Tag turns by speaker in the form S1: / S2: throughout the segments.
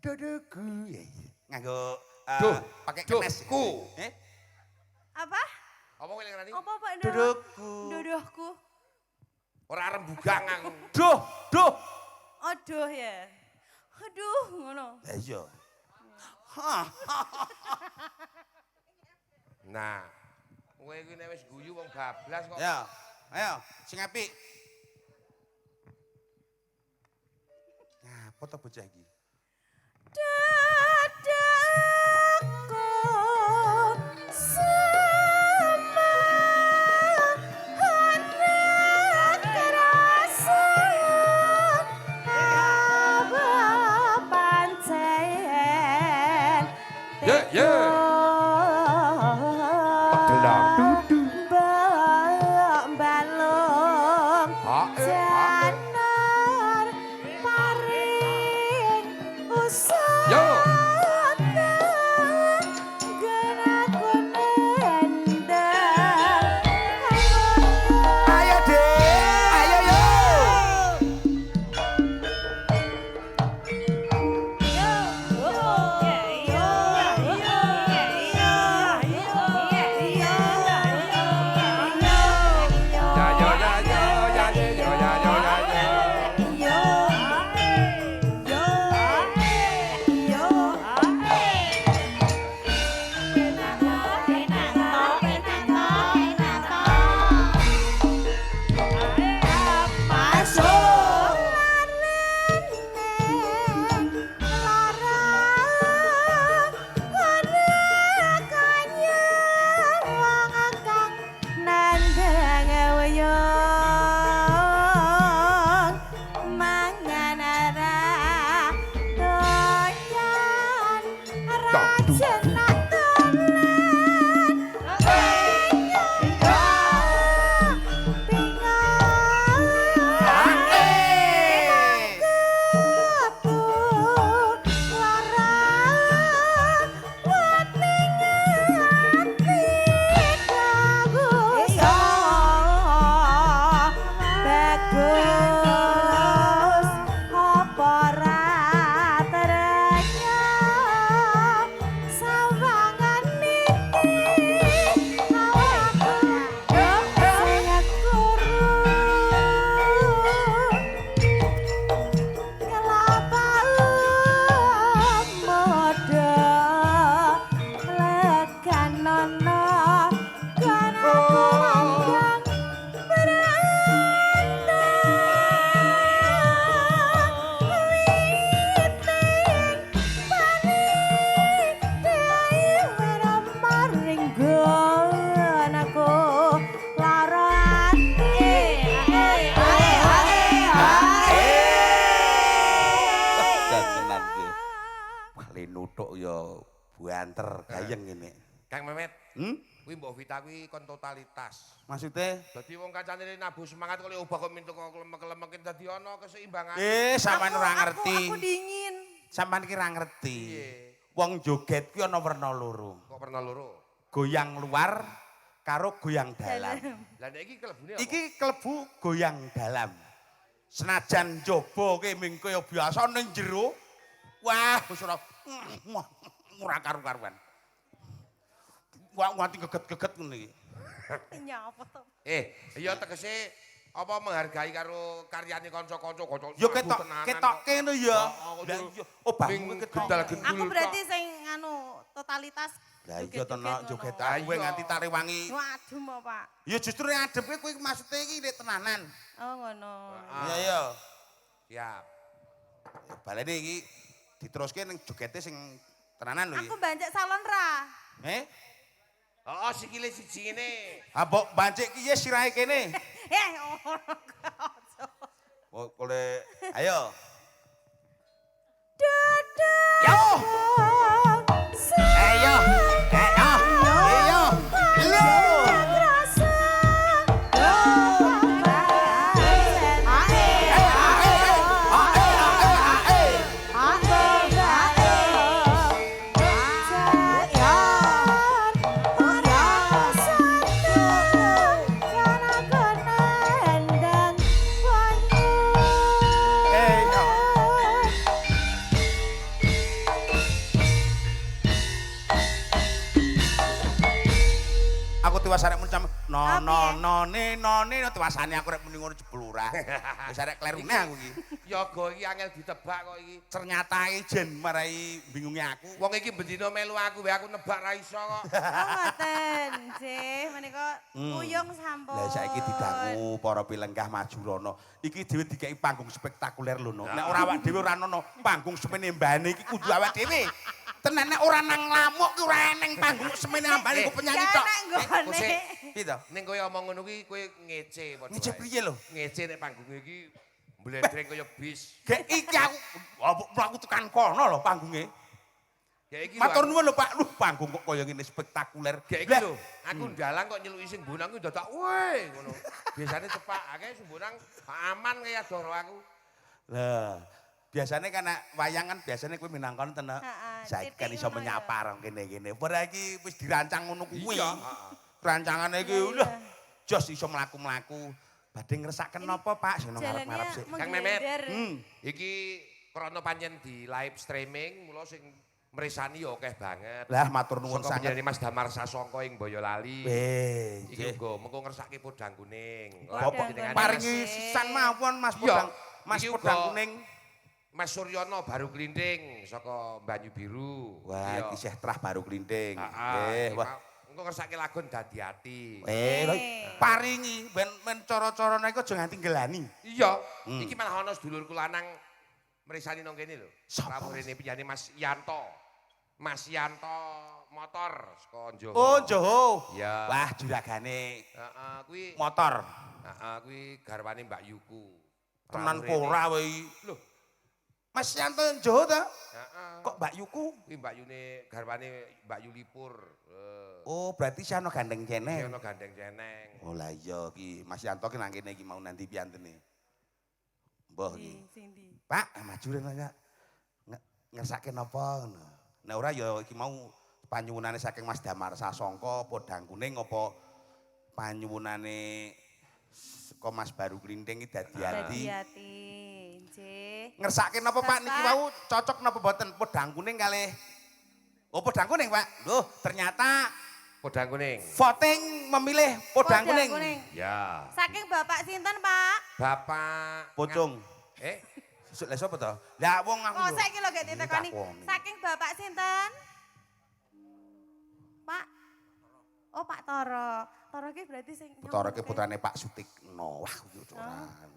S1: Duduku. Nganggo pakai
S2: Duh,
S1: kenes.
S2: ku.
S3: Apa?
S2: Apa kowe ngrani?
S3: Apa Pak Ndo?
S1: Duduku.
S3: Duduhku.
S2: Ora rembugang aku.
S1: Duh.
S3: Aduh ya. Aduh ngono.
S1: Lah iya.
S2: Nah, kowe iki nek wis guyu wong bablas kok.
S1: Ya, ayo sing apik. Ngapa to bocah iki?
S3: Dadaku sama anak kerasa apa pancen balung janar paring usah
S1: Ayo Dek, ayo yo. Nuthuk ya buanter gayeng ngene.
S2: Kang Memet. Kuwi mbok Vita kuwi kon totalitas.
S1: Maksudnya?
S2: Dadi wong kancane nabuh semangat kok obah kok mintu kok lemek-lemekin dadi ana keseimbangan.
S1: Sampean ora ngerti.
S3: Aku dingin.
S1: Sampean ki ora ngerti. Wong joget kuwi ana werna loro.
S2: Kok werna loro?
S1: Goyang luar karo goyang dalam.
S2: Lah nek iki klebune apa?
S1: Iki klebu goyang dalam. Senajan njaba ki ming kaya biasa ning jero. Wah, wis ora karu-karuan. Wah, nganti geget-geget ngene iki.
S3: Nyapa to?
S2: Iya tegese apa menghargai karo karyane kanca-kanca kanca.
S1: Ya ketokke ngono ya. Oh, bangmu
S2: gedal gendul.
S3: Aku berarti sing anu totalitas.
S1: Lah iya tenan joget kowe nganti tak rewangi.
S3: Waduh mo, Pak.
S1: Ya justru adep kowe maksude iki nek tenanan.
S3: Oh ngono.
S1: Iya iya.
S2: Siap.
S1: Balene iki diteruske ning jogete sing tenanan lho iki.
S3: Aku bancik salon ra.
S2: Oh, sikile siji ngene.
S1: Ha mbok bancik ki ya sirahe kene. Oh, kole ayo.
S3: Dadah.
S1: Yo. Ayo. Ayo. Ayo. tiwas arek muni none tiwasane aku rek muni ngono jebul ora. Wis arek klerune aku iki.
S2: Yoga iki angel ditebak kok iki.
S1: Ternyata jen marai bingunge aku.
S2: Wong iki bendina melu aku wae aku nebak ra iso kok.
S3: Oh ngoten, nggih, menika kuyung sampun.
S1: Lah saiki didangu para pilenggah maju rono. Iki dhewe dikeki panggung spektakuler lho, no. Nek ora awak dhewe ora ono panggung semene mbane iki kudu awak dhewe. Tenan nek ora nang lamuk ki ora eneng panggung semene mbane ku penyanyi tok.
S2: Kuse,
S1: Piye to?
S2: ning kowe omong ngono kuwi kowe ngece padha.
S1: Ngece piye lho?
S2: Ngece nek panggung iki mblendreng kaya bis.
S1: Gek iki aku mlaku tekan kono lho panggunge.
S2: Ya iki
S1: Matur nuwun lho Pak, panggung kok kaya ngene spektakuler.
S2: Gek iki lho, aku ndalang kok nyeluki sing bonang kuwi dadak weh ngono. Biasane cepak akeh sing bonang aman kaya doro aku.
S1: Lah, biasane kan wayangan biasane kowe minangkon ten. Saiki kan iso menyapa rong kene-kene. Ora iki wis dirancang ngono kuwi. Rancangane iki lho. Jos iso mlaku-mlaku. Badhe ngresaken napa Pak sing ngarep-ngarep sik.
S2: Kang Memet. Iki krana pancen di live streaming mula sing mresani ya akeh banget.
S1: Lah matur nuwun
S2: sanget.
S1: sanget.
S2: Mas Damar Sasongko ing Boyolali. Iki uga mengko ngersake podang kuning.
S1: Bapak paringi sisan mawon Mas Podang. Mas Podang kuning.
S2: Mas Suryono baru klinting saka Banyu Biru.
S1: Wah, iki isih trah baru klinting.
S2: Nggih, wah. Engko ngersake lagun Dadi Ati.
S1: Paringi ben cara-carane iku aja nganti ngelani.
S2: Iya, iki malah ana sedulurku lanang mresani nang kene lho.
S1: Sapa?
S2: Rawuhene piyane Mas Yanto. Mas Yanto motor saka Njoho.
S1: Oh, Njoho.
S2: Iya.
S1: Wah, juragane
S2: Heeh, kuwi
S1: motor.
S2: kuwi garwane Mbak Yuku.
S1: Tenan
S2: Rawuhene.
S1: ora wae.
S2: Lho,
S1: Mas Yanto Njoho ta?
S2: heeh.
S1: Kok Mbak Yuku?
S2: Kuwi Mbak Yune garwane Mbak Yulipur.
S1: Oh, berarti si ana gandeng
S2: Iki
S1: jeneng.
S2: ana gandeng jeneng.
S1: Oh lah iya ki Mas Yanto ki nang kene iki mau nanti piantene. Mbah iki.
S3: Sing ndi?
S1: Pak, maju rene ngersake napa ngono. Nek ora ya iki mau panyuwunane saking Mas Damar Sasongko Podang Kuning apa panyuwunane saka Mas Baru Klinting iki dadi ati.
S3: Hati, nggih.
S1: Ngersake napa Pak niki mau cocok napa mboten Podang Kuning kalih. Oh Podang Kuning Pak. Loh, ternyata
S2: Podang kuning.
S1: voting memilih Podang Kuning.
S2: Ya.
S3: Saking Bapak sinten, Pak?
S2: Bapak
S1: Pocong. Lah sapa to? Lah wong aku.
S3: Oh, saiki lho gek ditekoni.
S1: Ditakoni.
S3: Saking Bapak sinten? Pak. Oh, Pak Toro. Toro ki berarti sing
S1: Toro ki putrane Pak Sutikno. Wah, kuwi coran.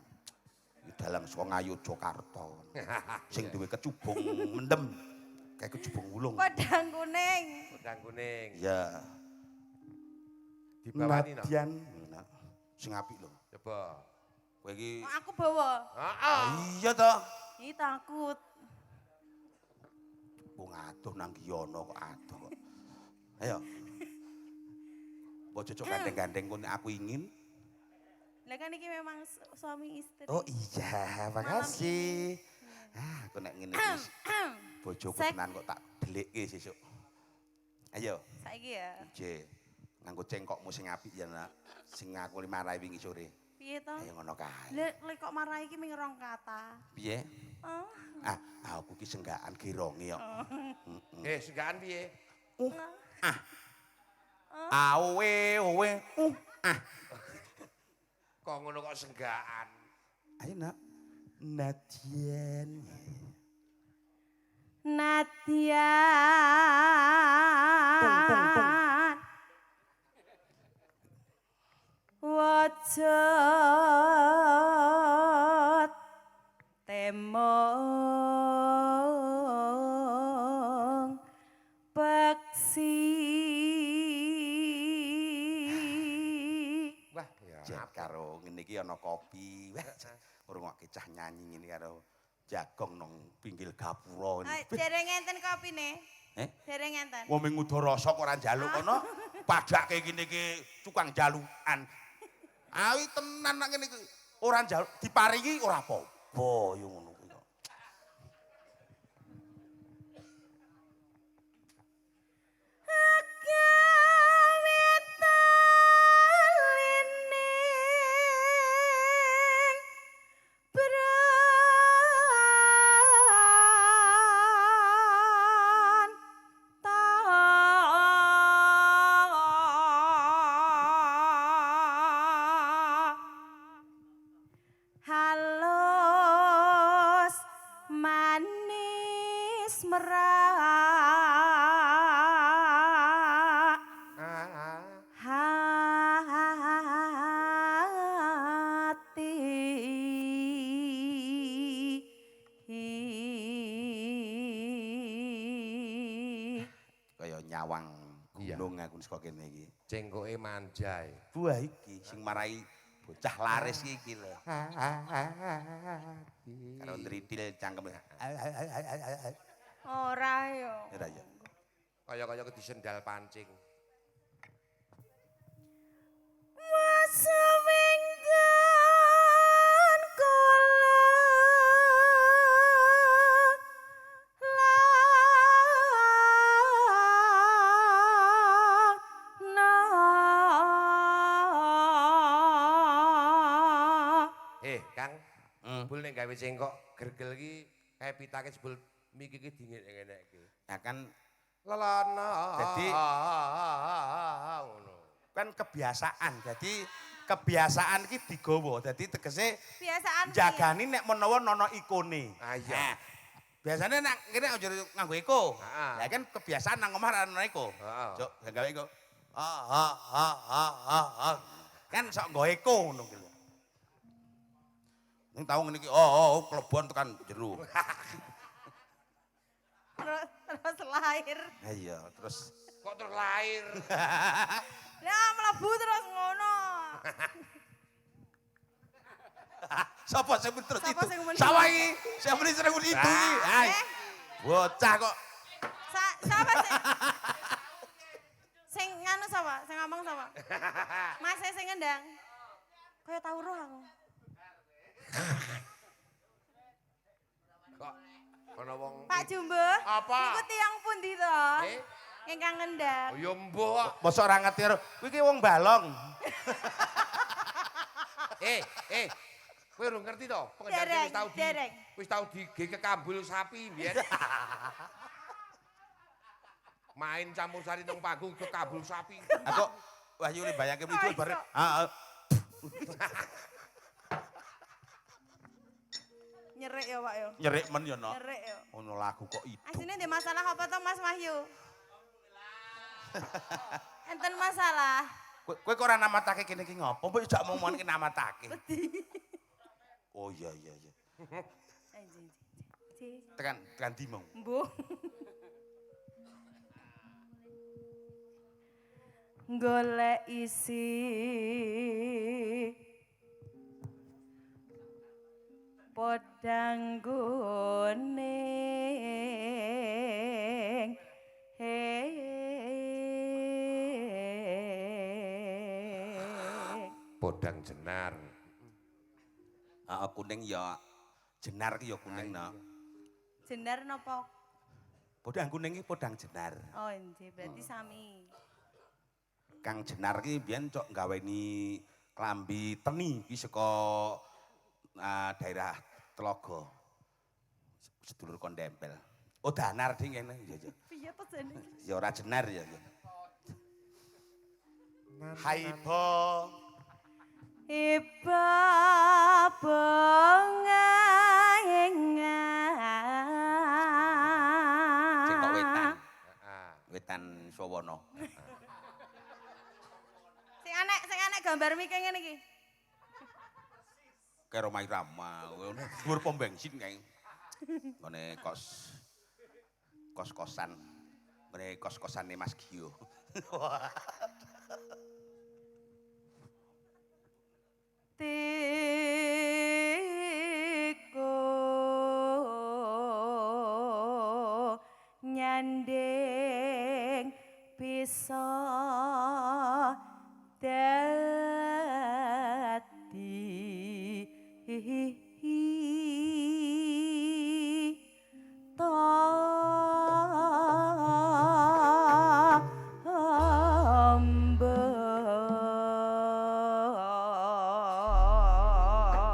S1: Iki dalang saka Ngayogyakarta. Sing duwe kecubung mendem. Kayak kecubung wulung.
S3: Podang kuning.
S2: Podang kuning.
S1: Ya.
S2: Dibawani no.
S1: Nadian. Sing apik lho.
S2: Coba.
S1: Kowe iki
S3: Oh, aku bawa.
S2: Heeh.
S1: iya to.
S3: Ih, takut.
S1: Wong adoh nang Giyono kok adoh kok. Ayo. Mbok cocok gandeng-gandeng kon aku ingin.
S3: Lah kan iki memang suami istri.
S1: Oh iya, makasih. Aku nek ngene iki bojoku tenan kok tak delikke sesuk. Ayo.
S3: Saiki ya.
S1: Ije. Nganggo cengkokmu sing apik ya nak. Sing aku marahi wingi sore.
S3: Piye to?
S1: Ayo ngono kae.
S3: Lek kok marah iki ming rong kata.
S1: Piye?
S3: Oh.
S1: Aku ki senggaan gironge kok.
S2: Senggaan piye?
S1: Owe.
S2: Kok ngono kok senggaan.
S1: Ayo nak. Nadian.
S3: Nadian. Wajat temong peksi.
S2: Wah, ya.
S1: Jet karo ngene iki ana kopi. Wah, ngrungokke cah nyanyi ngene karo jagong nang pinggil gapura.
S3: Dereng enten kopine. Dereng enten.
S1: Wong ming udara kok ora njaluk kono. Padake kene iki tukang jalukan. Awi tenan nak ngene iki. Ora njaluk diparingi ora apa-apa yo ngono kuwi kok.
S3: merak hati.
S1: Kaya nyawang
S2: Iya.
S1: gunung aku saka kene iki.
S2: Cengkoke manjai.
S1: Buah iki sing marai bocah laris iki lho. Karo ndritil cangkeme.
S3: Ora yo.
S1: Ora ya.
S2: Kaya-kaya disendal pancing.
S3: Masa minggan kula
S2: Kang, bul nek gawe cengkok gergel iki kae pitake jebul miki iki dingin ngene iki.
S1: Nah kan
S2: Lelana.
S1: Jadi
S2: ngono.
S1: kan kebiasaan. Jadi kebiasaan iki digawa. Dadi tegese
S3: Biasaan
S1: jagani nek menawa nono ikone.
S2: Ah iya.
S1: Biasanya nek kene aja nganggo iko.
S2: Heeh.
S1: Ya kan kebiasaan nang omah ana iko.
S2: Heeh.
S1: Cuk, gawe iko. Kan sok nggo iko ngono ki lho. Ning tau ngene iki klebon tekan jero.
S3: terus lahir.
S1: Ha iya, terus
S2: Kok terlahir?
S3: Lah mlebu terus ngono.
S1: Sapa sing terus
S3: Sapa
S1: itu?
S3: sing muni?
S1: Sapa iki? Sing muni sering muni itu iki. Hai. Bocah kok.
S3: Siapa sing nganu sapa? Sing ngomong sapa? Mas sing ngendang. Kaya tau roh aku.
S2: Kok ana wong
S3: Pak Jumbo.
S2: Apa?
S3: Niku tiyang pundi to?
S2: Eh?
S3: Ingkang ngendang.
S2: Oh ya mbok.
S1: Mosok ora ngerti karo kuwi ki wong balong.
S2: Kowe urung ngerti to?
S3: Dereng,
S2: Pengendara
S3: dereng.
S2: wis tau kekambul sapi mbiyen. Main campur sari nang panggung kekambul sapi.
S1: Aku Wahyu le bayangke
S3: Kok
S1: itu
S3: iso?
S1: bare.
S3: Nyerek ya, Pak yo.
S1: Nyerik men yo no.
S3: Nyerek yo.
S1: Ono lagu kok itu.
S3: Asine ndek masalah apa to Mas Wahyu? Enten masalah.
S1: Kowe kok ora namatake kene iki ngopo? Mbok jak ngomongke namatake. Oh iya. Tekan ndi mau?
S3: Mbuh. Golek isi podang guning
S2: Podang jenar.
S1: Kuning ya jenar ki ya kuning no.
S3: Jenar napa?
S1: Podang kuning ki podang jenar.
S3: Oh, nggih, berarti sami.
S1: Kang Jenar ki biyen cok nggaweni klambi teni ki saka daerah Telaga. Sedulur kondempel. Oh danar ding ngene ya ya.
S3: Piye to jane?
S1: Ya ora jenar ya ya. Haibo.
S3: Iba bengaengan.
S1: Sing kok wetan. Wetan Sawana.
S3: Sing anek gambar mike ngene iki.
S1: Karo Mai Rama, dhuwur pom bensin kae. Ngene kos-kosan. Ngene kos-kosane Mas Gio.
S3: Tiko nyanding bisa dadi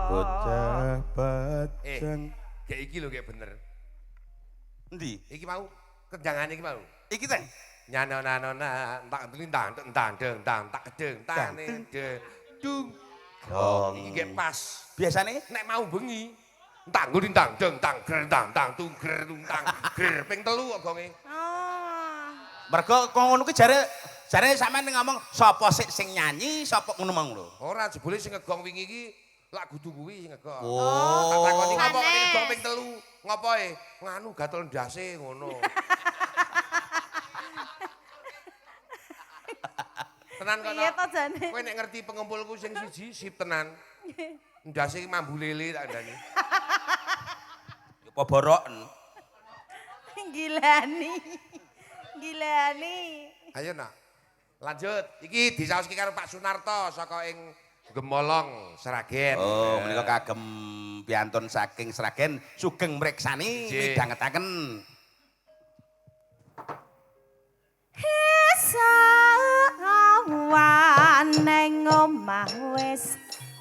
S1: Bocah bajang.
S2: Kayak iki lho kayak bener.
S1: Endi?
S2: Iki mau kenjangan iki mau.
S1: Iki teh.
S2: Nyanona tak telintang deng tak kedeng tane de dung.
S1: Dong.
S2: Iki kayak pas.
S1: Biasane
S2: Nek mau bengi Tang gulintang deng tang ger tang tang tung ger tung tang ger ping 3 kok gonge.
S3: Oh.
S1: Mergo kok ngono ki jare sampean ngomong sapa sik sing nyanyi, sapa ngono mang lho.
S2: Ora jebule sing ngegong wingi iki lak kudu kuwi sing ngegong.
S1: Oh.
S2: Tak takoni ngopo
S3: Sanes.
S2: ngegong ping 3? Ngopoe? Nganu gatel ndase ngono. Tenan kok.
S3: Piye to jane?
S2: Kowe nek ngerti pengumpulku sing siji sip tenan. Ndase iki mambu lele tak ndani.
S1: Apa boroken?
S3: Gilani. Gilani.
S2: Ayo nak. Lanjut. Iki disaoski karo Pak Sunarto saka ing Gemolong Sragen.
S1: Oh, menika kagem piantun saking Sragen sugeng mreksani
S2: Nggih.
S1: midhangetaken.
S3: Awan neng omah wis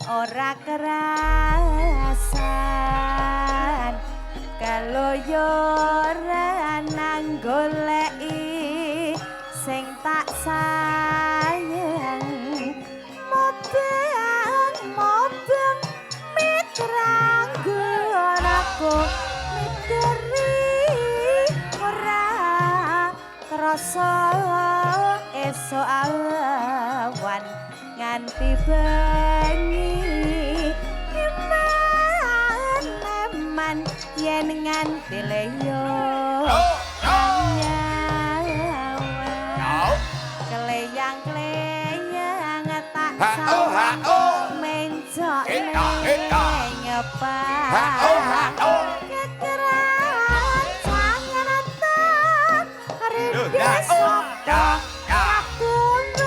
S3: ora kerasan kaloyoran nang goleki sing tak sayang mobeng mitrang aku miteri ora krasa esuk awan nganti bengi iman yen nganti leyo keleyang-keleyang tak sawang mencok ngepang kekeran jangan tak rindu sapa kakunan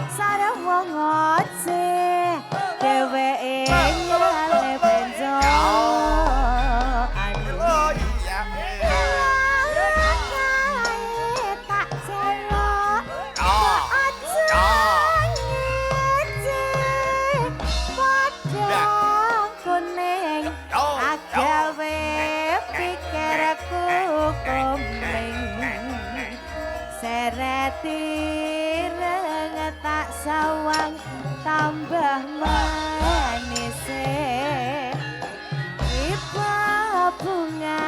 S3: sareng wong ojeh dheweke nyale benjo
S1: Oh iya.
S3: tak celok
S1: Oh.
S3: aja ngece padang kuning
S1: Oh.
S3: agawe pikirku kuning sereti reng tak sawang tambah manis iba bunga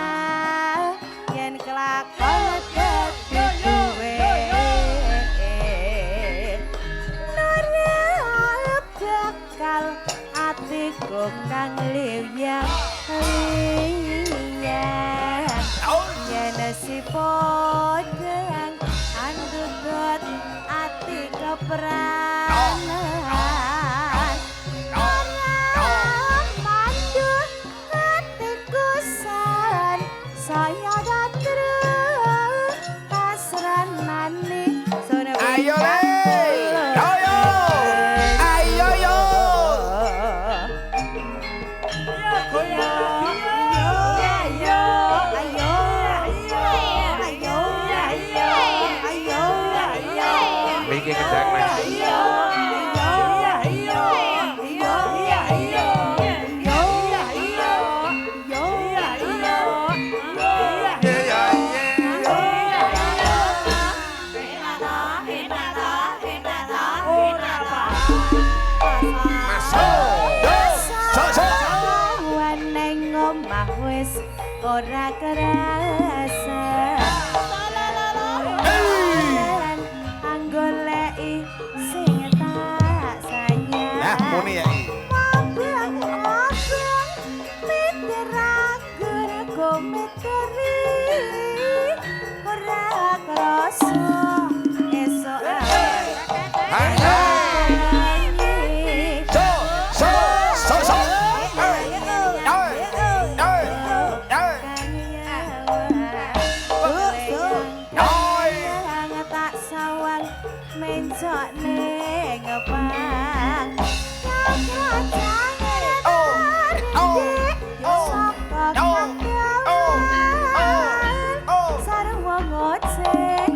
S3: yen kelakon dadi duwe nurut bakal atiku kang liwang yen si podang andudut ati kepranan orang mandu hatiku san saya datru pasranani sore
S1: Ayo le. Ayo. Ayo yo.
S2: Miki gedang Mas.
S3: Neng omah wis ora kerasa anggoleki sing tak sayang
S1: Nah, muni ya.
S3: mabang miteragur komiteri ora krasa esuk tak sawang mencok ning ngepang sareng wong ojek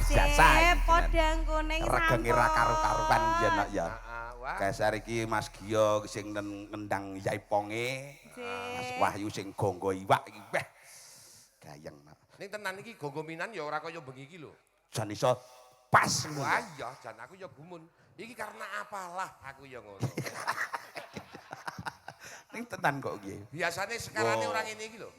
S1: jasa.
S3: Podang kuning sampun.
S1: Regenge ra karo-karuan ya nak ya.
S2: Heeh, wah.
S1: Geser iki Mas Gio sing ngendang Yaiponge. Mas Wahyu sing gonggo iwak iki weh. Gayeng.
S2: Ning tenan iki gogominan ya ora kaya bengi iki lho.
S1: Jan iso pas ngono.
S2: Wah iya, jan aku ya gumun. Iki karena apalah aku ya ngono.
S1: Ning tenan kok nggih.
S2: Biasane sekarane
S1: Wow.
S2: orang ini iki lho.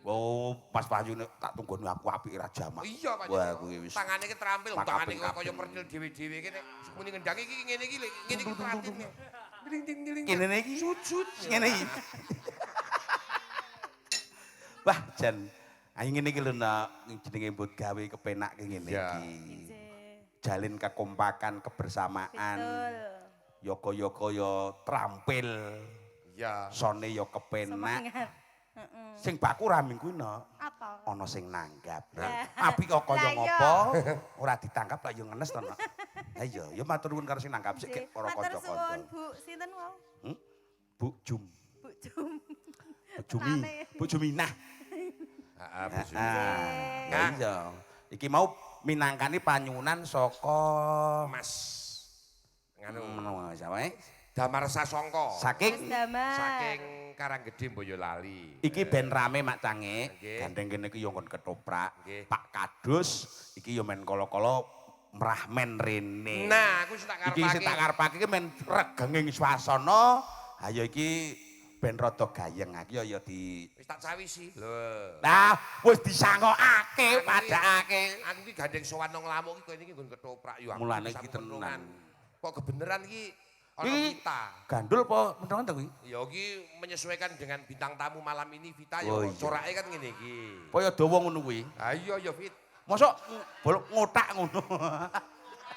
S1: Oh, Mas Wahyu tak tunggoni aku apik ra jamak.
S2: Iya, Pak.
S1: Wah, kuwi wis.
S2: Tangane ki terampil, tangane kok kaya
S1: Makaping-kaping.
S2: percil dhewe-dhewe kene. Muni ngendangi iki ngene iki lho, ngene iki perhatine. Ding ding ding.
S1: Kene iki
S2: Sujud.
S1: ngene iki. Wah, jan ayo ngene iki lho nak jenenge mbut gawe kepenak ngene
S2: Ya.
S1: iki. Jalin kekompakan, kebersamaan.
S3: Betul.
S1: Yoko-yoko yo terampil.
S2: Ya.
S1: Sone yo kepenak.
S3: Semangat. Heeh.
S1: Sing baku ra minggu no.
S3: Apa?
S1: Ana sing nanggap.
S3: Lah.
S1: Tapi kok kaya
S3: Lah, iya.
S1: ngopo? Ora ditangkap lah yo ngenes to, Nak. Ha iya, yo matur nuwun karo sing nanggap sik
S3: Nggih.
S1: para
S3: Matur suwun,
S1: kanca-kanca.
S3: Bu. Sinten wau?
S1: Bu Jum,
S3: Bu Jum.
S1: Bu Jumi, Bu Juminah.
S2: Heeh, Bu.
S1: Nah, iya. Iki mau minangkani panyunan saka
S2: Mas. Nganu
S1: ngono sawah.
S2: Damar Sasongko.
S1: Saking
S3: Damar.
S2: Saking Karanggede Boyolali.
S1: iki ben rame Mak Cange,
S2: Nggih.
S1: gandeng kene iki yo nggon ketoprak.
S2: Nggih.
S1: Pak Kadus iki yo men kala-kala merah men rene.
S2: Nah, aku sing tak
S1: Iki sing tak karepake iki men regenging swasana. Ha ya iki ben rada gayeng iki ya di
S2: wis tak sawisi. Lho.
S1: Nah, wis disangokake padakake.
S2: Aku iki gandeng sowan nang lamuk iki kene iki nggon ketoprak yo.
S1: Mulane
S2: bisa
S1: iki tenan.
S2: penuhan. Kok kebenaran iki ana
S1: Iki
S2: Vita.
S1: gandul apa menengan ta kuwi?
S2: Ya iki menyesuaikan dengan bintang tamu malam ini Vita
S1: Oh,
S2: ya
S1: iya.
S2: corake kan ngene iki.
S1: Kaya dawa ngono kuwi.
S2: Ha iya ya Fit.
S1: Mosok bolok ngotak ngono.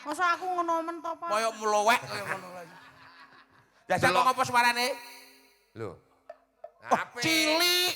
S3: Masa aku ngono men to, Pak?
S1: Kaya mlowek kaya ngono lagi. Jajak kok
S2: Delok.
S1: apa suarane?
S2: Lho.
S1: Oh,
S2: Apik.
S1: cilik.